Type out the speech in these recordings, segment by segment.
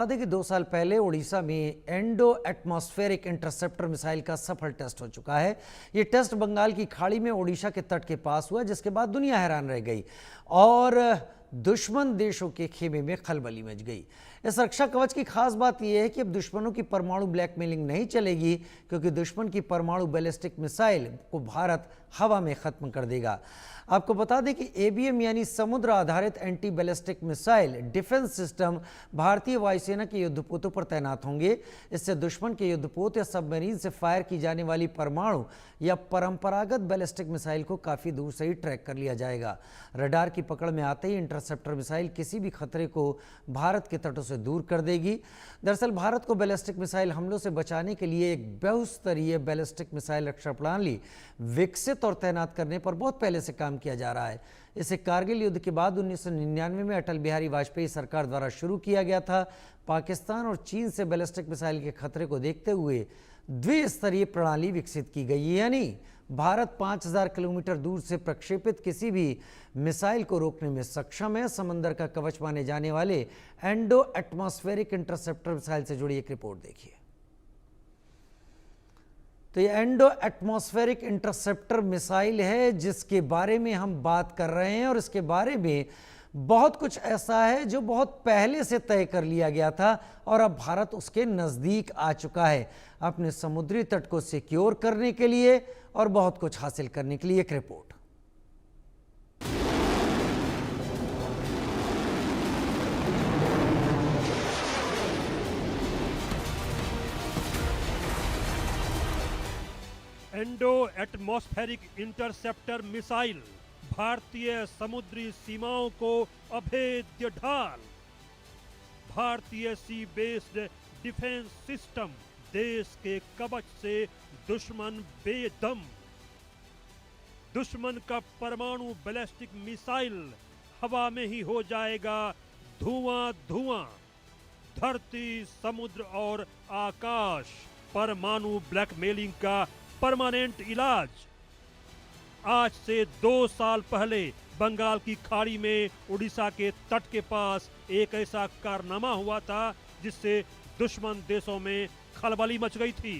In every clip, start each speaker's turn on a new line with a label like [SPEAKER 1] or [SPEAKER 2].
[SPEAKER 1] बता दें कि 2 साल पहले उड़ीसा में एंडो एटमॉस्फेरिक इंटरसेप्टर मिसाइल का सफल टेस्ट हो चुका है। ये टेस्ट बंगाल की खाड़ी में उड़ीसा के तट के पास हुआ, जिसके बाद दुनिया हैरान रह गई और दुश्मन देशों के खेमे में खलबली मच गई। इस रक्षा कवच की खास बात यह है कि अब दुश्मनों की परमाणु ब्लैकमेलिंग नहीं चलेगी, क्योंकि दुश्मन की परमाणु बैलिस्टिक मिसाइल को भारत हवा में खत्म कर देगा। आपको बता दें कि एबीएम यानी समुद्र आधारित anti ballistic missile defence system भारतीय वायुसेना के युद्धपोतों पर तैनात होंगे। इससे दुश्मन के युद्धपोत या सबमरीन से फायर की जाने वाली परमाणु या परंपरागत बैलिस्टिक मिसाइल को काफी दूर से ही ट्रैक कर लिया जाएगा। रडार की पकड़ में आते ही इंटरसेप्टर मिसाइल किसी भी खतरे को भारत के तटों से दूर कर देगी। दरअसल भारत को बैलिस्टिक मिसाइल हमलों से बचाने के लिए एक बहुस्तरीय बैलिस्टिक मिसाइल रक्षा प्रणाली विकसित और तैनात करने पर बहुत पहले से काम किया जा रहा है। इसे कारगिल युद्ध के बाद 1999 में अटल बिहारी वाजपेयी सरकार द्वारा शुरू किया गया था। पाकिस्तान और चीन से बैलिस्टिक मिसाइल के खतरे को देखते हुए द्विस्तरीय प्रणाली विकसित की गई है, यानी भारत 5000 किलोमीटर दूर से प्रक्षेपित किसी भी मिसाइल को रोकने में सक्षम है। समंदर का कवच माने जाने वाले एंडो एटमॉस्फेरिक इंटरसेप्टर मिसाइल से जुड़ी एक रिपोर्ट देखिए। तो ये एंडो एटमॉस्फेरिक इंटरसेप्टर मिसाइल है जिसके बारे में हम बात कर रहे हैं, और इसके बारे में बहुत कुछ ऐसा है जो बहुत पहले से तय कर लिया गया था और अब भारत उसके नजदीक आ चुका है अपने समुद्री तट को सिक्योर करने के लिए और बहुत कुछ हासिल करने के लिए। एक report.
[SPEAKER 2] Endo atmospheric interceptor missile भारतीय समुद्री सीमाओं को अभेद्य ढाल। भारतीय सी बेस्ड डिफेंस सिस्टम, देश के कवच से दुश्मन बेदम। दुश्मन का परमाणु बैलिस्टिक मिसाइल हवा में ही हो जाएगा धुआं धुआं। धरती, समुद्र और आकाश, परमाणु ब्लैकमेलिंग का परमानेंट इलाज। आज से 2 साल पहले बंगाल की खाड़ी में उड़ीसा के तट के पास एक ऐसा कारनामा हुआ था जिससे दुश्मन देशों में खलबली मच गई थी।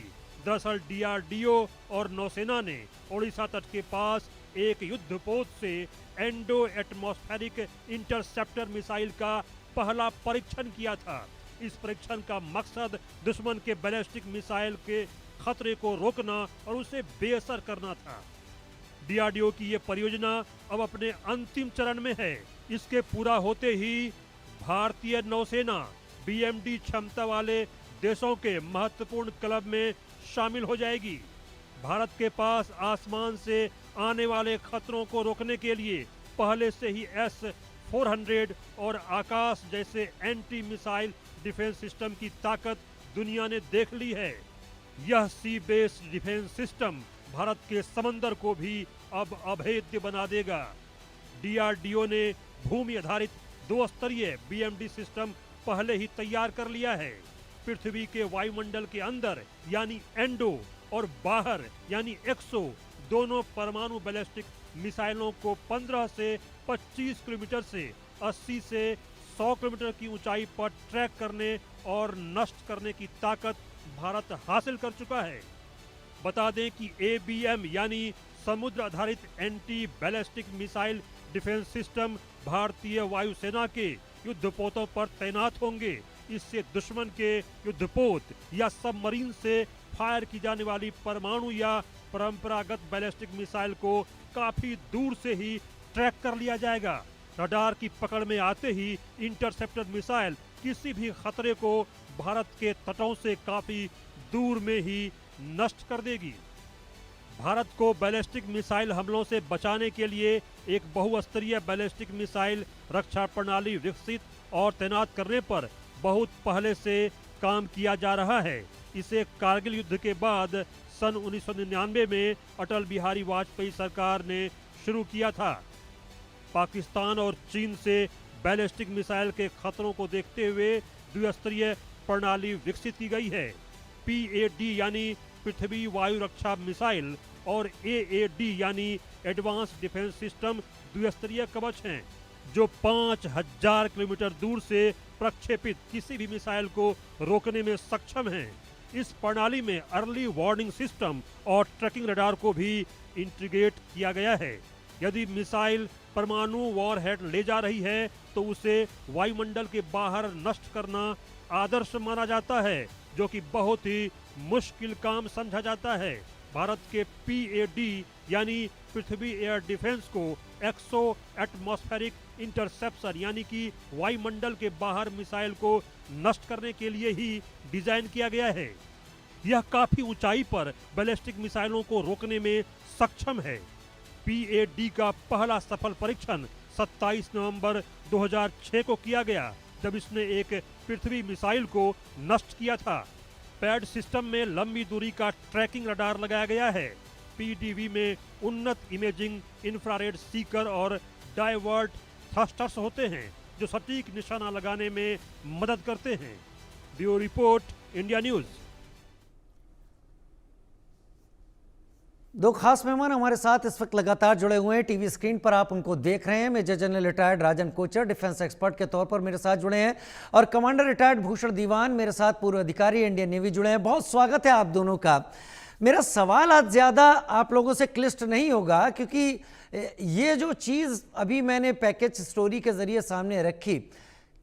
[SPEAKER 2] दरअसल डीआरडीओ और नौसेना ने उड़ीसा तट के पास एक युद्धपोत से एंडो एटमॉस्फेरिक इंटरसेप्टर मिसाइल का पहला परीक्षण किया था। इस परीक्षण का मकसद दुश्मन के बैलिस्टिक मिसाइल के खतरे को रोकना और उसे बेअसर करना था। डीआरडीओ की यह परियोजना अब अपने अंतिम चरण में है। इसके पूरा होते ही भारतीय नौसेना बीएमडी क्षमता वाले देशों के महत्वपूर्ण क्लब में शामिल हो जाएगी। भारत के पास आसमान से आने वाले खतरों को रोकने के लिए पहले से ही S-400 और आकाश जैसे एंटी मिसाइल डिफेंस सिस्टम की ताकत दुनिया ने देख ली है। यह सी बेस्ड डिफेंस सिस्टम भारत के समंदर को भी अब अभेद्य बना देगा। डीआरडीओ ने भूमि आधारित 2 स्तरीय बीएमडी सिस्टम पहले ही तैयार कर लिया है। पृथ्वी के वायुमंडल के अंदर यानी एंडो और बाहर यानी एक्सो दोनों परमाणु बैलिस्टिक मिसाइलों को 15 से 25 किलोमीटर से 80 से 100 किलोमीटर की ऊंचाई पर ट्रैक करने और नष्ट करने की ताकत भारत हासिल कर चुका है। बता दें कि एबीएम यानी समुद्र आधारित anti ballistic missile defence system भारतीय वायुसेना के युद्धपोतों पर तैनात होंगे। इससे दुश्मन के युद्धपोत या सबमरीन से फायर की जाने वाली परमाणु या परंपरागत बैलिस्टिक मिसाइल को काफी दूर से ही ट्रैक कर लिया जाएगा। रडार की पकड़ में आते ही इंटरसेप्टर मिसाइल किसी भी खतरे को भारत के तटों से काफी दूर में ही नष्ट कर देगी। भारत को बैलिस्टिक मिसाइल हमलों से बचाने के लिए एक बहुस्तरीय बैलिस्टिक मिसाइल रक्षा प्रणाली विकसित और तैनात करने पर बहुत पहले से काम किया जा रहा है। इसे कारगिल युद्ध के बाद सन 1999 में अटल बिहारी वाजपेयी सरकार ने शुरू किया था। पाकिस्तान और चीन से बैलिस्टिक मिसाइल के खतरों को देखते हुए द्विस्तरीय प्रणाली विकसित की गई है। PAD यानी पृथ्वी वायु रक्षा मिसाइल और AAD यानी एडवांस डिफेंस सिस्टम द्विस्तरीय कवच हैं। जो 5000 किलोमीटर दूर से प्रक्षेपित किसी भी मिसाइल को रोकने में सक्षम है। इस प्रणाली में अर्ली वार्निंग सिस्टम और ट्रैकिंग रडार को भी इंटीग्रेट किया गया है। यदि मिसाइल परमाणु वॉरहेड ले जा रही है तो उसे वायुमंडल के बाहर नष्ट करना आदर्श माना जाता है, जो कि बहुत ही मुश्किल काम समझा जाता है। भारत के पीएडी यानी पृथ्वी एयर डिफेंस को एक्सो एटमॉस्फेरिक इंटरसेप्शन यानी कि वायुमंडल के बाहर मिसाइल को नष्ट करने के लिए ही डिजाइन किया गया है। यह काफी ऊंचाई पर बैलिस्टिक मिसाइलों को रोकने में सक्षम है। पीएडी का पहला सफल परीक्षण 27 नवंबर 2006 को किया गया, जब इसने एक पृथ्वी मिसाइल को नष्ट किया था। पैड सिस्टम में लंबी दूरी का ट्रैकिंग रडार लगाया गया है। पीडीवी में उन्नत इमेजिंग, इंफ्रारेड सीकर और डाइवर्ट थ्रस्टर्स होते हैं, जो सटीक निशाना लगाने में मदद करते हैं। Bureau report, India news.
[SPEAKER 1] दो खास मेहमान हमारे साथ इस वक्त लगातार जुड़े हुए हैं। टीवी स्क्रीन पर आप उनको देख रहे हैं। मेजर जनरल रिटायर्ड राजन कोचर डिफेंस एक्सपर्ट के तौर पर मेरे साथ जुड़े हैं, और कमांडर रिटायर्ड भूषण दीवान मेरे साथ पूर्व अधिकारी इंडियन नेवी जुड़े हैं। बहुत स्वागत है आप दोनों का। मेरा सवाल आज ज़्यादा आप लोगों से क्लिष्ट नहीं होगा, क्योंकि ये जो चीज़ अभी मैंने पैकेज स्टोरी के जरिए सामने रखी,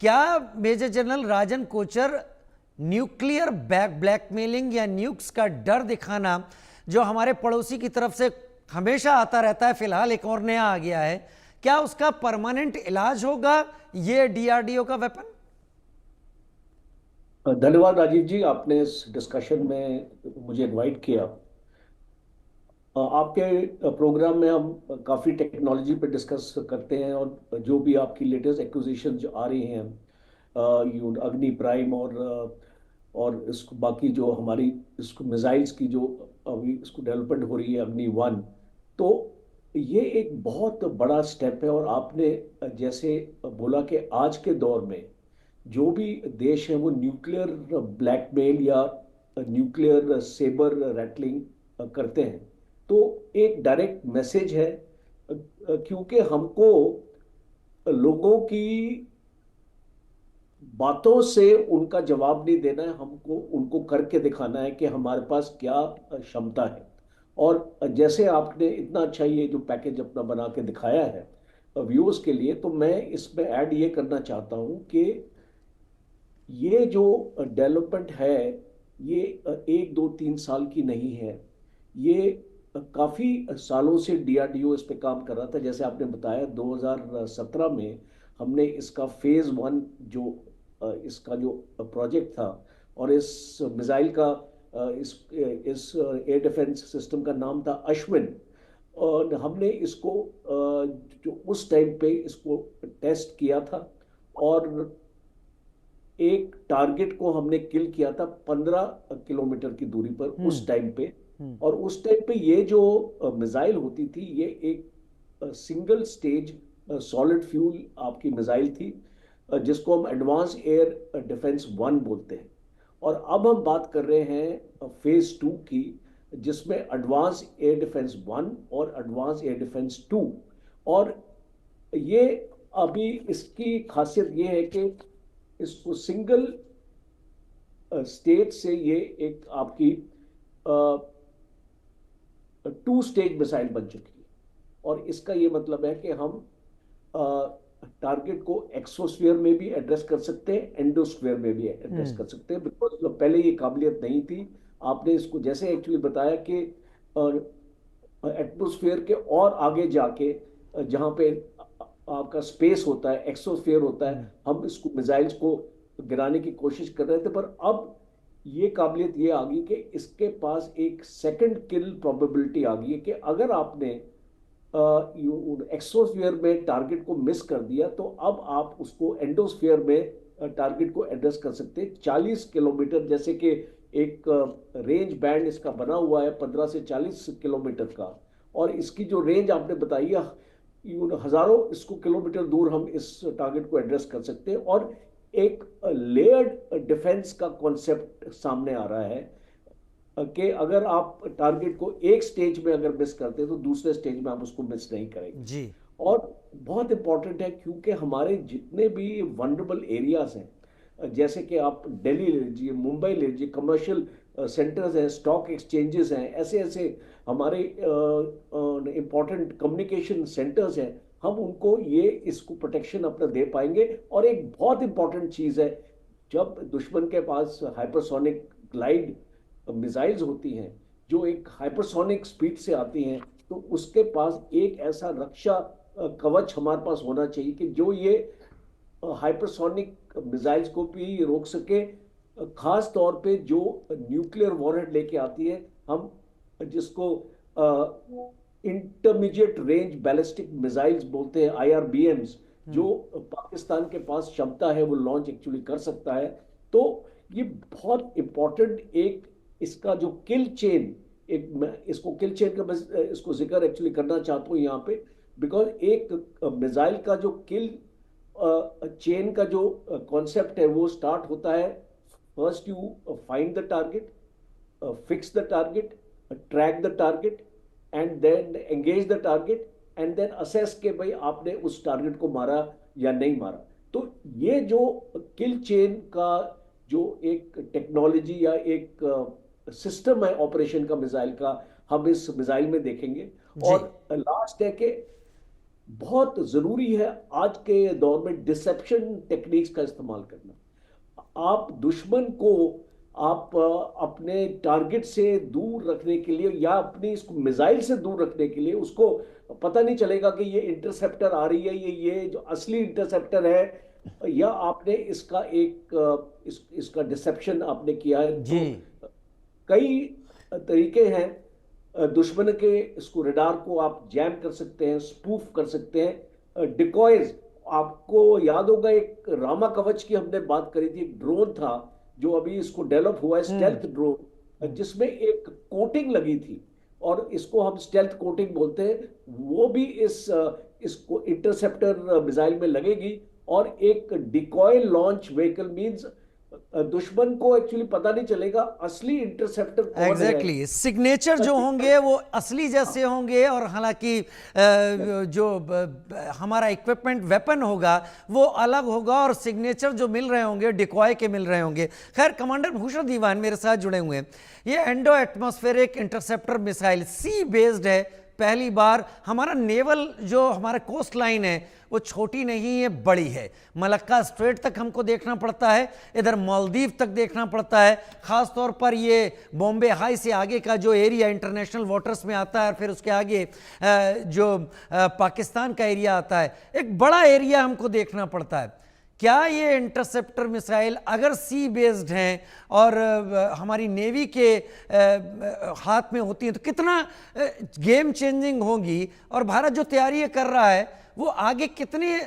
[SPEAKER 1] क्या मेजर जनरल राजन कोचर न्यूक्लियर ब्लैकमेलिंग या न्यूक्स का डर दिखाना जो हमारे पड़ोसी की तरफ से हमेशा आता रहता है, फिलहाल एक और नया आ गया है, क्या उसका परमानेंट इलाज होगा ये डीआरडीओ का वेपन?
[SPEAKER 3] धन्यवाद राजीव जी, आपने इस डिस्कशन में मुझे इनवाइट किया। आपके प्रोग्राम में हम काफ़ी टेक्नोलॉजी पे डिस्कस करते हैं, और जो भी आपकी लेटेस्ट एक्विजिशन जो आ रही हैं, अग्नि प्राइम और इसको बाकी जो हमारी इसको मिसाइल्स की जो अभी इसको डेवलपमेंट हो रही है, अग्नि 1, तो ये एक बहुत बड़ा स्टेप है। और आपने जैसे बोला कि आज के दौर में जो भी देश है वो न्यूक्लियर ब्लैकमेल या न्यूक्लियर सेबर रैटलिंग करते हैं, तो एक डायरेक्ट मैसेज है, क्योंकि हमको लोगों की बातों से उनका जवाब नहीं देना है, हमको उनको करके दिखाना है कि हमारे पास क्या क्षमता है। और जैसे आपने इतना अच्छा ये जो पैकेज अपना बना के दिखाया है व्यूअर्स के लिए, तो मैं इसमें ऐड ये करना चाहता हूँ कि ये जो डेवलपमेंट है ये 1, 2, 3 साल की नहीं है, ये काफ़ी सालों से डीआरडीओ इस पे काम कर रहा था। जैसे आपने बताया 2017 में हमने इसका फेज़ 1 जो इसका जो प्रोजेक्ट था, और इस मिसाइल का इस एयर डिफेंस सिस्टम का नाम था अश्विन, और हमने इसको जो उस टाइम पे इसको टेस्ट किया था, और एक टारगेट को हमने किल किया था 15 किलोमीटर की दूरी पर उस टाइम पे। और उस टाइम पे ये जो मिसाइल होती थी ये एक सिंगल स्टेज सॉलिड फ्यूल आपकी मिसाइल थी, जिसको हम एडवांस एयर डिफेंस 1 बोलते हैं। और अब हम बात कर रहे हैं फेज 2 की, जिसमें एडवांस एयर डिफेंस 1 और एडवांस एयर डिफेंस 2। और ये अभी इसकी खासियत ये है कि इसको सिंगल स्टेज से ये एक आपकी 2 स्टेज मिसाइल बन चुकी है। और इसका ये मतलब है कि हम टारगेट को एक्सोस्फीयर में भी एड्रेस कर सकते हैं, एंडोस्फीयर में भी एड्रेस कर सकते हैं, बिकॉज पहले ये काबिलियत नहीं थी। आपने इसको जैसे एक्चुअली बताया कि एटमोस्फेयर के और आगे जाके जहाँ पे आपका स्पेस होता है, एक्सोस्फीयर होता है, हम इसको मिसाइल्स को गिराने की कोशिश कर रहे थे। पर अब ये काबिलियत ये आ गई कि इसके पास एक सेकंड किल प्रोबेबिलिटी आ गई है कि अगर आपने एक्सोस्फीयर में टारगेट को मिस कर दिया तो अब आप उसको एंडोस्फीयर में टारगेट को एड्रेस कर सकते हैं 40 किलोमीटर। जैसे कि एक रेंज बैंड इसका बना हुआ है 15 से 40 किलोमीटर का, और इसकी जो रेंज आपने बताई है हजारों इसको किलोमीटर दूर हम इस टारगेट को एड्रेस कर सकते हैं। और एक लेयर्ड डिफेंस का कॉन्सेप्ट सामने आ रहा है कि अगर आप टारगेट को एक स्टेज में अगर मिस करते हैं तो दूसरे स्टेज में आप उसको मिस नहीं करेंगे
[SPEAKER 1] जी।
[SPEAKER 3] और बहुत इंपॉर्टेंट है क्योंकि हमारे जितने भी वनरेबल एरियाज हैं, जैसे कि आप दिल्ली ले लीजिए, मुंबई ले लीजिए, कमर्शियल सेंटर्स हैं, स्टॉक एक्सचेंजेस हैं, ऐसे ऐसे हमारे इंपॉर्टेंट कम्युनिकेशन सेंटर्स हैं, हम उनको ये इसको प्रोटेक्शन अपना दे पाएंगे। और एक बहुत इंपॉर्टेंट चीज़ है, जब दुश्मन के पास हाइपरसोनिक ग्लाइड मिसाइल्स होती हैं जो एक हाइपरसोनिक स्पीड से आती हैं, तो उसके पास एक ऐसा रक्षा कवच हमारे पास होना चाहिए कि जो ये हाइपरसोनिक मिसाइल्स को भी रोक सके। खास तौर पे जो न्यूक्लियर वॉरहेड लेके आती है, हम जिसको इंटरमीडिएट रेंज बैलिस्टिक मिसाइल्स बोलते हैं, आईआरबीएम्स, जो पाकिस्तान के पास क्षमता है वो लॉन्च एक्चुअली कर सकता है। तो ये बहुत इंपॉर्टेंट एक इसका जो किल चेन, एक मैं इसको किल चेन का बस इसको जिक्र एक्चुअली करना चाहता हूँ यहाँ पे, बिकॉज एक मिसाइल का जो किल चेन का जो कॉन्सेप्ट है वो स्टार्ट होता है, first you find the target, fix the target, track the target, and then engage the target, and then assess के भाई आपने उस टारगेट को मारा या नहीं मारा। तो ये जो किल चेन का जो एक टेक्नोलॉजी या एक सिस्टम है ऑपरेशन का मिसाइल का, हम इस मिसाइल में देखेंगे।
[SPEAKER 1] जी।
[SPEAKER 3] और लास्ट है कि बहुत जरूरी है आज के दौर में डिसेप्शन टेक्निक्स का इस्तेमाल करना। आप दुश्मन को आप अपने टारगेट से दूर रखने के लिए या अपनी इसको मिसाइल से दूर रखने के लिए, उसको पता नहीं चलेगा कि ये इंटरसेप्टर आ रही है, ये जो असली इंटरसेप्टर है, या आपने इसका इसका डिसेप्शन आपने किया है।
[SPEAKER 1] जी।
[SPEAKER 3] तो कई तरीके हैं दुश्मन के, इसको रडार को आप जैम कर सकते हैं, स्पूफ कर सकते हैं, डिकॉयज। आपको याद होगा एक रामा कवच की हमने बात करी थी, एक ड्रोन था जो अभी इसको डेवलप हुआ है, स्टेल्थ ड्रोन, जिसमें एक कोटिंग लगी थी और इसको हम स्टेल्थ कोटिंग बोलते हैं। वो भी इसको इंटरसेप्टर मिसाइल में लगेगी। और एक डिकॉय लॉन्च व्हीकल मींस दुश्मन को एक्चुअली पता नहीं चलेगा असली इंटरसेप्टर कौन है।
[SPEAKER 1] एग्जैक्टली सिग्नेचर जो होंगे वो असली जैसे होंगे, और हालांकि जो हमारा इक्विपमेंट वेपन होगा वो अलग होगा, और सिग्नेचर जो मिल रहे होंगे डिकॉय के मिल रहे होंगे। खैर, कमांडर भूषण दीवान मेरे साथ जुड़े हुए हैं। ये एंडो एटमॉस्फेरिक इंटरसेप्टर मिसाइल सी बेस्ड है। पहली बार हमारा नेवल जो हमारा कोस्ट लाइन है वो छोटी नहीं है, बड़ी है। मलक्का स्ट्रेट तक हमको देखना पड़ता है, इधर मालदीव तक देखना पड़ता है। ख़ास तौर पर ये बॉम्बे हाई से आगे का जो एरिया इंटरनेशनल वाटर्स में आता है, और फिर उसके आगे जो पाकिस्तान का एरिया आता है, एक बड़ा एरिया हमको देखना पड़ता है। क्या ये इंटरसेप्टर मिसाइल अगर सी बेस्ड हैं और हमारी नेवी के हाथ में होती हैं तो कितना गेम चेंजिंग होगी, और भारत जो तैयारी कर रहा है वो आगे कितने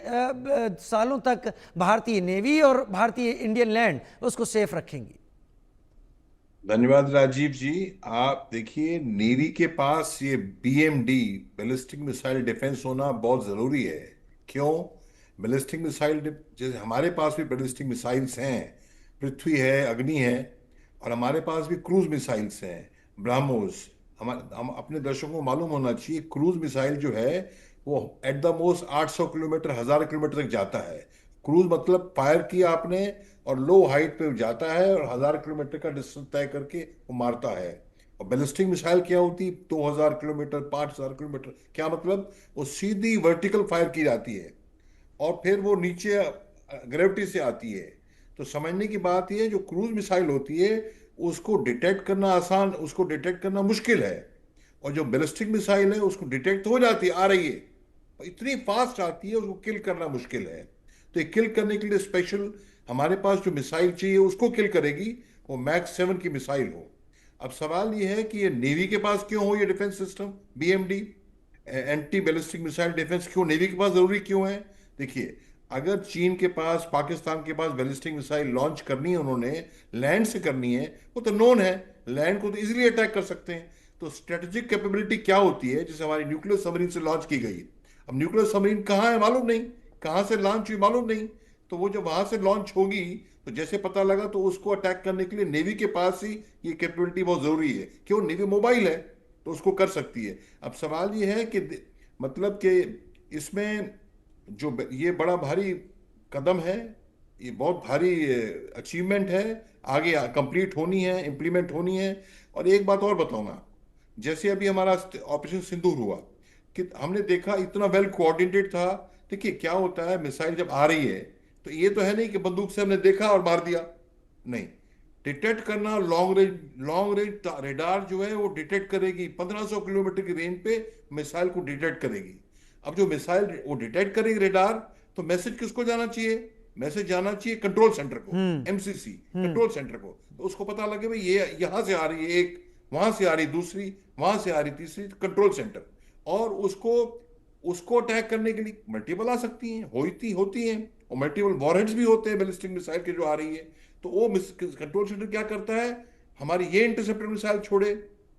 [SPEAKER 1] सालों तक भारतीय नेवी और भारतीय इंडियन लैंड उसको सेफ रखेंगी?
[SPEAKER 4] धन्यवाद राजीव जी। आप देखिए, नेवी के पास ये बीएमडी बैलिस्टिक मिसाइल डिफेंस होना बहुत जरूरी है। क्यों? बैलिस्टिक मिसाइल, जैसे हमारे पास भी बैलिस्टिक मिसाइल्स हैं, पृथ्वी है, अग्नि है, और हमारे पास भी क्रूज मिसाइल्स हैं, ब्रह्मोस। हम अपने दर्शकों को मालूम होना चाहिए, क्रूज मिसाइल जो है वो at the most 800 kilometre, 1000 kilometre तक जाता है। क्रूज मतलब फायर किया आपने और लो हाइट पे जाता है और 1000 किलोमीटर का डिस्टेंस तय करके वो मारता है। और बैलिस्टिक मिसाइल क्या होती? 2000 किलोमीटर, 5000 किलोमीटर। क्या मतलब? वो सीधी वर्टिकल फायर की जाती है और फिर वो नीचे ग्रेविटी से आती है। तो समझने की बात यह है, जो क्रूज मिसाइल होती है उसको डिटेक्ट करना आसान, उसको डिटेक्ट करना मुश्किल है। और जो बैलिस्टिक मिसाइल है उसको डिटेक्ट हो जाती है, आ रही है, इतनी फास्ट आती है, उसको किल करना मुश्किल है। तो ये किल करने के लिए स्पेशल हमारे पास जो मिसाइल चाहिए उसको किल करेगी, वो मैक्स 7 की मिसाइल हो। अब सवाल ये है कि ये नेवी के पास क्यों हो ये defence system, BMD anti ballistic missile defence, क्यों नेवी के पास जरूरी क्यों है? देखिए, अगर चीन के पास, पाकिस्तान के पास बैलिस्टिक मिसाइल लॉन्च करनी है, उन्होंने लैंड से करनी है, वो तो नोन है, लैंड को तो इजीली अटैक कर सकते हैं। तो स्ट्रेटेजिक कैपेबिलिटी क्या होती है? जैसे हमारी न्यूक्लियर सबमरीन से लॉन्च की गई, अब न्यूक्लियर सबमरीन कहाँ है मालूम नहीं, कहाँ से लॉन्च हुई मालूम नहीं। तो वो जब वहां से लॉन्च होगी तो जैसे पता लगा तो उसको अटैक करने के लिए नेवी के पास ही ये कैपेबिलिटी बहुत जरूरी है। क्यों? नेवी मोबाइल है तो उसको कर सकती है। अब सवाल ये है कि मतलब कि इसमें जो ये बड़ा भारी कदम है, ये बहुत भारी अचीवमेंट है, आगे कंप्लीट होनी है, इम्प्लीमेंट होनी है। और एक बात और बताऊं ना, जैसे अभी हमारा ऑपरेशन सिंदूर हुआ, कि हमने देखा इतना वेल कोऑर्डिनेटेड था। देखिए क्या होता है, मिसाइल जब आ रही है तो ये तो है नहीं कि बंदूक से हमने देखा और मार दिया, नहीं। डिटेक्ट करना, लॉन्ग रेंज रेडार जो है वो डिटेक्ट करेगी, 1500 किलोमीटर की रेंज पे मिसाइल को डिटेक्ट करेगी। अब जो मिसाइल वो डिटेक्ट करेगी रेडार, तो मैसेज किसको जाना चाहिए? मैसेज जाना चाहिए कंट्रोल सेंटर को, एमसीसी कंट्रोल सेंटर को। तो उसको पता लगे भाई ये यहां से आ रही है एक, वहां से आ रही दूसरी, वहां से आ रही तीसरी, कंट्रोल सेंटर। और उसको उसको अटैक करने के लिए मल्टीपल आ सकती हैं, होती हैं, और मल्टीपल वॉरहेड्स भी होते हैं बैलिस्टिक मिसाइल के जो आ रही है। तो वो कंट्रोल सेंटर क्या करता है, हमारी ये इंटरसेप्टर मिसाइल छोड़े,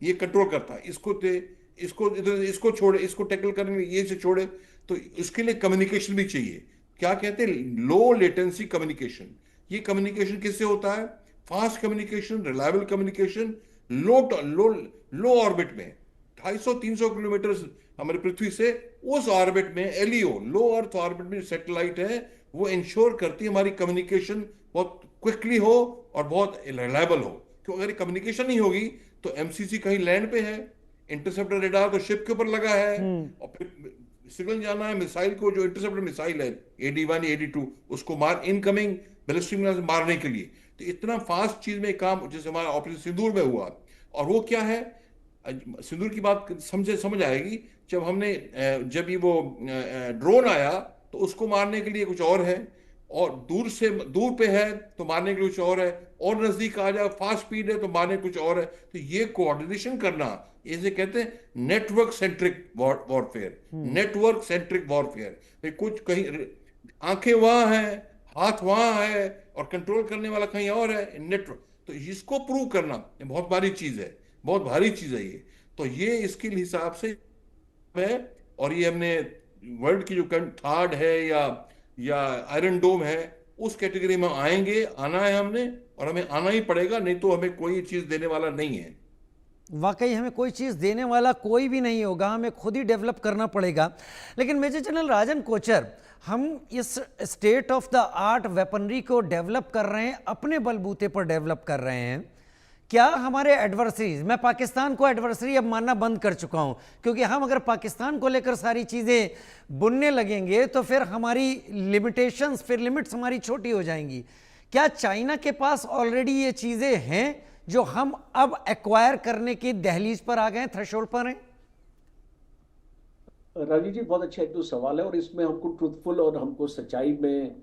[SPEAKER 4] ये कंट्रोल करता है, इसको दे, इसको इधर, इसको छोड़े, इसको टैकल करने में ये से छोड़े। तो इसके लिए कम्युनिकेशन भी चाहिए, क्या कहते हैं, लो लेटेंसी कम्युनिकेशन। ये कम्युनिकेशन किससे होता है? फास्ट कम्युनिकेशन, रिलायबल कम्युनिकेशन, लो लो लो ऑर्बिट में 250-300 किलोमीटर हमारी पृथ्वी से, उस ऑर्बिट में एलईओ, लो अर्थ ऑर्बिट में सैटेलाइट है, वो इंश्योर करती है हमारी कम्युनिकेशन बहुत क्विकली हो और बहुत रिलायबल हो। क्योंकि अगर कम्युनिकेशन नहीं होगी तो एमसीसी कहीं लैंड पे है, इंटरसेप्टर रेडार तो शिप के ऊपर लगा है, और फिर सिग्नल जाना है मिसाइल को, जो इंटरसेप्टर मिसाइल है AD1 AD2, उसको इनकमिंग बैलिस्टिक मिसाइल मारने के लिए। तो इतना फास्ट चीज में काम जैसे हमारा ऑपरेशन सिंदूर में हुआ। और वो क्या है, सिंदूर की बात समझ आएगी जब हमने जब ये वो ड्रोन आया तो उसको मारने के लिए कुछ और है, और दूर पे है तो मारने के लिए कुछ और है, और नजदीक आ जाए फास्ट स्पीड है तो मारने कुछ और है। तो ये कोऑर्डिनेशन करना, इसे कहते हैं network centric warfare. Network centric warfare, कुछ कहीं आंखें वहां हैं, हाथ वहां है, और कंट्रोल करने वाला कहीं और है, नेटवर्क। तो इसको प्रूव करना बहुत भारी चीज है, बहुत भारी चीज है ये। तो ये इसके हिसाब से है। और ये हमने वर्ल्ड की जो थर्ड है या आयरन डोम है, उस कैटेगरी में आएंगे, आना है हमने, और हमें आना ही पड़ेगा, नहीं तो हमें कोई चीज देने वाला नहीं है।
[SPEAKER 1] वाकई हमें कोई चीज़ देने वाला कोई भी नहीं होगा, हमें खुद ही डेवलप करना पड़ेगा। लेकिन मेजर जनरल राजन कोचर, हम इस state of the art weaponry को डेवलप कर रहे हैं, अपने बलबूते पर डेवलप कर रहे हैं। क्या हमारे एडवर्सरीज, मैं पाकिस्तान को एडवर्सरी अब मानना बंद कर चुका हूं, क्योंकि हम अगर पाकिस्तान को लेकर सारी चीज़ें बुनने लगेंगे तो फिर हमारी लिमिटेशंस, फिर लिमिट्स हमारी छोटी हो जाएंगी। क्या चाइना के पास ऑलरेडी ये चीज़ें हैं जो हम अब एक्वायर करने की दहलीज पर आ गए, थ्रेशोल्ड पर हैं?
[SPEAKER 3] राजीव जी, बहुत अच्छा एक तो सवाल है, और इसमें हमको ट्रूथफुल और हमको सच्चाई में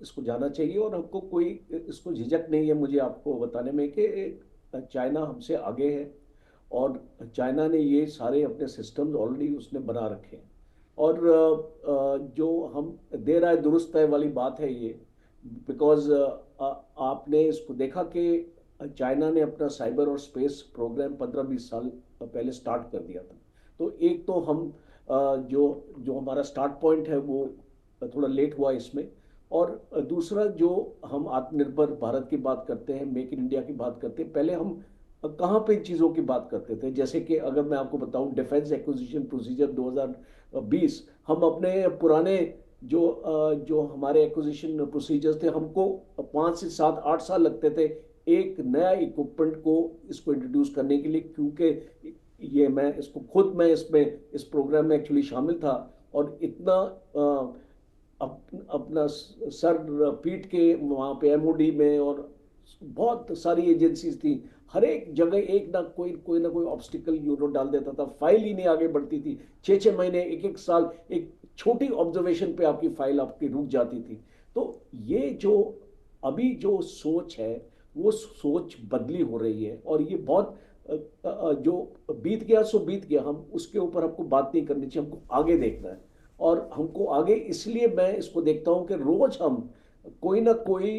[SPEAKER 3] इसको जाना चाहिए, और हमको कोई इसको झिझक नहीं है मुझे आपको बताने में कि चाइना हमसे आगे है, और चाइना ने ये सारे अपने सिस्टम्स ऑलरेडी उसने बना रखे हैं। और जो हम देर आए दुरुस्त है वाली बात है ये, बिकॉज आपने इसको देखा कि चाइना ने अपना साइबर और स्पेस प्रोग्राम 15-20 साल पहले स्टार्ट कर दिया था। तो एक तो हम जो जो हमारा स्टार्ट पॉइंट है वो थोड़ा लेट हुआ इसमें, और दूसरा जो हम आत्मनिर्भर भारत की बात करते हैं, मेक इन इंडिया की बात करते हैं, पहले हम कहाँ पे इन चीज़ों की बात करते थे। जैसे कि अगर मैं आपको बताऊं, डिफेंस एक्विजिशन प्रोसीजर 2020, हम अपने पुराने जो हमारे एक्विजिशन प्रोसीजर्स थे, हमको 5 से 7-8 साल लगते थे एक नया इक्विपमेंट को इसको इंट्रोड्यूस करने के लिए, क्योंकि ये मैं इसमें इस प्रोग्राम में एक्चुअली शामिल था, और इतना अपना सर पीट के वहाँ पे MOD में, और बहुत सारी एजेंसीज थी, हर एक जगह एक ना कोई ऑब्स्टिकल यूरो डाल देता था, फाइल ही नहीं आगे बढ़ती थी, 6-6 महीने, 1-1 साल, एक छोटी ऑब्जर्वेशन पे आपकी फाइल आपकी रुक जाती थी। तो ये जो अभी जो सोच है, वो सोच बदली हो रही है, और ये बहुत जो बीत गया सो बीत गया, हम उसके ऊपर हमको बात नहीं करनी चाहिए, हमको आगे देखना है। और हमको आगे, इसलिए मैं इसको देखता हूं कि रोज हम कोई ना कोई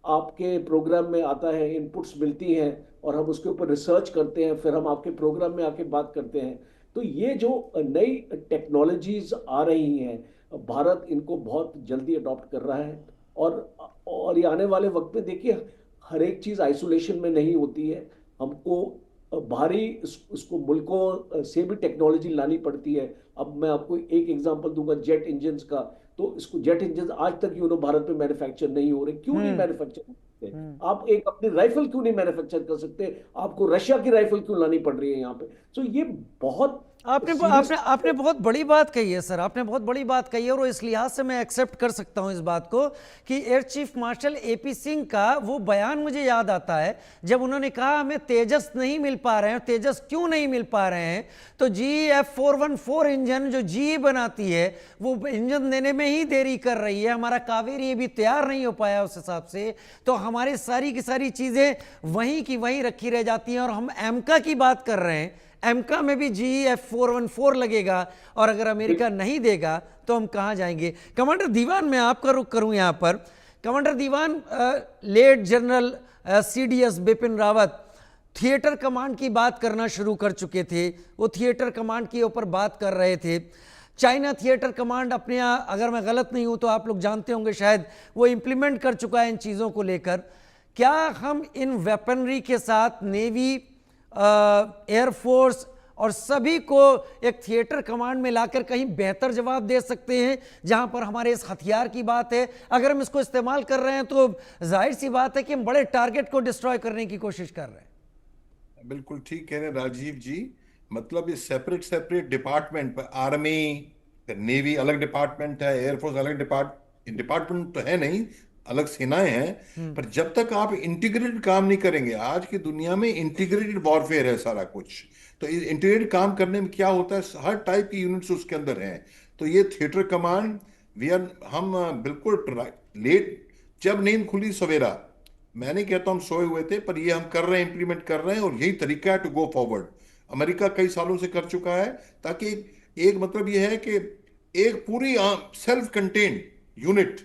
[SPEAKER 3] आपके प्रोग्राम में आता है, इनपुट्स मिलती हैं, और हम उसके ऊपर रिसर्च करते हैं, फिर हम आपके प्रोग्राम में आके बात करते हैं। तो ये जो नई टेक्नोलॉजीज आ रही हैं, भारत इनको बहुत जल्दी अडॉप्ट कर रहा है, और ये आने वाले वक्त में देखिए, हर एक चीज़ आइसोलेशन में नहीं होती है, हमको बाहरी इसको मुल्कों से भी टेक्नोलॉजी लानी पड़ती है। अब मैं आपको एक एग्जांपल दूंगा जेट इंजन्स का। तो इसको जेट इंजन आज तक भारत में मैन्युफैक्चर नहीं हो रहे। क्यों नहीं मैन्युफैक्चर होते? आप एक अपनी राइफल क्यों नहीं मैन्युफैक्चर कर सकते? आपको रशिया की राइफल क्यों लानी पड़ रही है यहाँ पे? तो ये बहुत
[SPEAKER 1] आपने आपने आपने बहुत बड़ी बात कही है सर, आपने बहुत बड़ी बात कही है, और इस लिहाज से मैं एक्सेप्ट कर सकता हूं इस बात को कि air chief marshal AP Singh का वो बयान मुझे याद आता है जब उन्होंने कहा हमें तेजस नहीं मिल पा रहे हैं। तेजस क्यों नहीं मिल पा रहे हैं? तो GF414 इंजन जो GE बनाती है वो इंजन देने में ही देरी कर रही है। हमारा कावेरी भी तैयार नहीं हो पाया उस हिसाब से, तो हमारी सारी की सारी चीजें वहीं की वहीं रखी रह जाती हैं। और हम एमका की बात कर रहे हैं, एमका में भी GF414 लगेगा, और अगर अमेरिका नहीं देगा तो हम कहां जाएंगे? कमांडर दीवान, मैं आपका रुख करूं यहां पर। Commander Diwan, lieutenant general CDS Bipin Rawat theatre command की बात करना शुरू कर चुके थे। वो थिएटर कमांड के ऊपर बात कर रहे थे। चाइना थिएटर कमांड अपने यहाँ, अगर मैं गलत नहीं हूं तो आप लोग जानते होंगे शायद, वो इंप्लीमेंट कर चुका है इन चीज़ों को लेकर। क्या हम इन वेपनरी के साथ नेवी, एयरफोर्स और सभी को एक थिएटर कमांड में लाकर कहीं बेहतर जवाब दे सकते हैं? जहां पर हमारे इस हथियार की बात है, अगर हम इसको इस्तेमाल कर रहे हैं तो जाहिर सी बात है कि हम बड़े टारगेट को डिस्ट्रॉय करने की कोशिश कर रहे हैं।
[SPEAKER 4] बिल्कुल ठीक कह रहे हैं राजीव जी। मतलब ये सेपरेट सेपरेट डिपार्टमेंट पर, आर्मी, नेवी अलग डिपार्टमेंट है, एयरफोर्स अलग डिपार्टमेंट तो है नहीं, अलग सेनाएं हैं। पर जब तक आप इंटीग्रेटेड काम नहीं करेंगे, आज की दुनिया में इंटीग्रेटेड वॉरफेयर है सारा कुछ। तो इंटीग्रेटेड काम करने में क्या होता है, हर टाइप की यूनिट्स उसके अंदर हैं। तो ये थिएटर कमांड हम बिल्कुल लेट, जब नींद खुली सवेरा, मैं नहीं कहता हम सोए हुए थे, पर ये हम कर रहे हैं, इंप्लीमेंट कर रहे हैं, और यही तरीका है टू गो फॉरवर्ड। अमेरिका कई सालों से कर चुका है, ताकि एक मतलब ये है कि एक पूरी सेल्फ कंटेन्ड यूनिट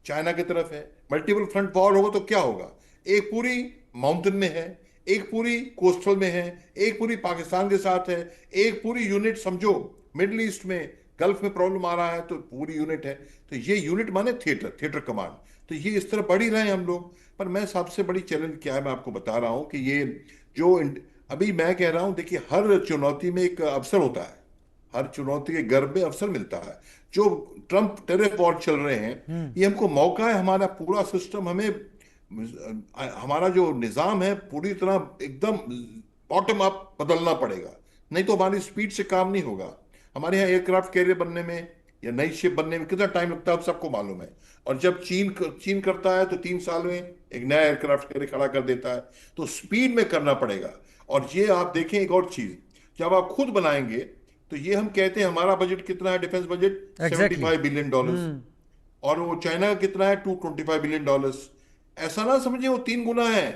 [SPEAKER 4] चाइना की तरफ है। मल्टीपल फ्रंट वॉर होगा तो क्या होगा, एक पूरी माउंटेन में है, एक पूरी कोस्टल में है, एक पूरी पाकिस्तान के साथ है, एक पूरी यूनिट समझो मिडिल ईस्ट में, गल्फ में प्रॉब्लम आ रहा है तो पूरी यूनिट है। तो ये यूनिट माने थिएटर कमांड। तो ये इस तरह बढ़ ही रहे हैं हम लोग। पर मैं सबसे बड़ी चैलेंज क्या है, मैं आपको बता रहा हूं कि ये जो अभी मैं कह रहा हूं, देखिए हर चुनौती में एक अवसर होता है, हर चुनौती के गर्भ में अवसर मिलता है। जो ट्रंप टेरिफ वॉर चल रहे हैं, ये हमको मौका है, हमारा पूरा सिस्टम, हमारा जो निजाम है पूरी तरह एकदम बॉटम अप बदलना पड़ेगा, नहीं तो हमारी स्पीड से काम नहीं होगा। हमारे यहाँ एयरक्राफ्ट कैरियर बनने में या नई शिप बनने में कितना टाइम लगता है, आप सबको मालूम है। और जब चीन करता है तो 3 साल में एक नया एयरक्राफ्ट कैरियर खड़ा कर देता है। तो स्पीड में करना पड़ेगा। और ये आप देखें एक और चीज, जब आप खुद बनाएंगे तो ये हम कहते हैं हमारा बजट कितना है, डिफेंस बजट $75 बिलियन, और वो चाइना का कितना है, $225 बिलियन। ऐसा ना समझे वो 3 गुना है,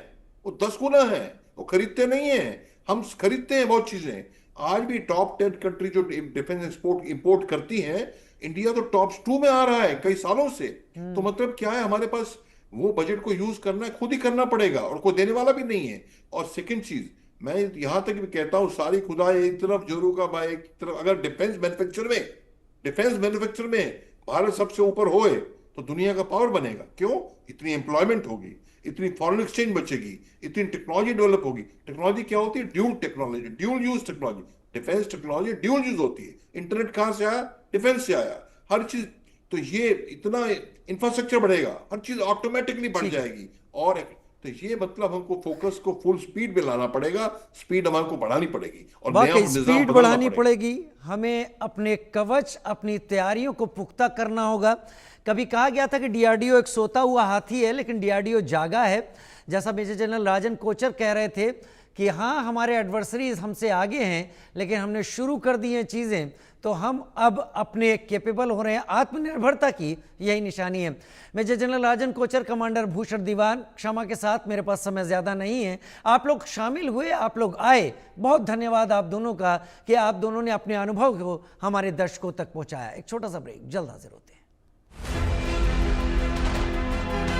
[SPEAKER 4] वो 10 गुना है। वो खरीदते नहीं है, हम खरीदते हैं बहुत चीजें। आज भी टॉप 10 कंट्री जो डिफेंस एक्सपोर्ट इंपोर्ट करती हैं, इंडिया तो टॉप 2 में आ रहा है कई सालों से। तो मतलब क्या है, हमारे पास वो बजट को यूज करना है, खुद ही करना पड़ेगा, और कोई देने वाला भी नहीं है। और सेकंड चीज, मैं यहां तक भी कहता हूं, सारी खुदाई एक तरफ, जोरू का भाई एक तरफ, अगर डिफेंस मैन्युफैक्चर में भारत सबसे ऊपर होए तो दुनिया का पावर बनेगा। क्यों? इतनी एम्प्लॉयमेंट होगी, इतनी फॉरेन एक्सचेंज बचेगी, इतनी टेक्नोलॉजी डेवलप होगी। टेक्नोलॉजी क्या होती है? Dual technology, dual use technology. Defence technology dual use होती है। इंटरनेट कहां से आया? डिफेंस से आया। हर चीज, तो ये इतना इंफ्रास्ट्रक्चर बढ़ेगा, हर चीज ऑटोमेटिकली बढ़ जाएगी। और तो ये मतलब हमको फोकस को फुल स्पीड में लाना पड़ेगा, स्पीड हमारे को बढ़ानी पड़ेगी, और नया
[SPEAKER 1] स्पीड बढ़ानी पड़ेगी। हमें अपने कवच, अपनी तैयारियों को पुख्ता करना होगा। कभी कहा गया था कि DRDO एक सोता हुआ हाथी है, लेकिन DRDO जागा है। जैसा मेजर जनरल राजन कोचर कह रहे थे कि हाँ, हमारे एडवर्सरीज हमसे आगे हैं, लेकिन हमने शुरू कर दी हैं चीज़ें, तो हम अब अपने केपेबल हो रहे हैं। आत्मनिर्भरता की यही निशानी है। मेजर जनरल राजन कोचर, कमांडर भूषण दीवान, क्षमा के साथ मेरे पास समय ज़्यादा नहीं है। आप लोग शामिल हुए, आप लोग आए, बहुत धन्यवाद आप दोनों का कि आप दोनों ने अपने अनुभव को हमारे दर्शकों तक पहुंचाया। एक छोटा सा ब्रेक, जल्द हाजिर होते हैं।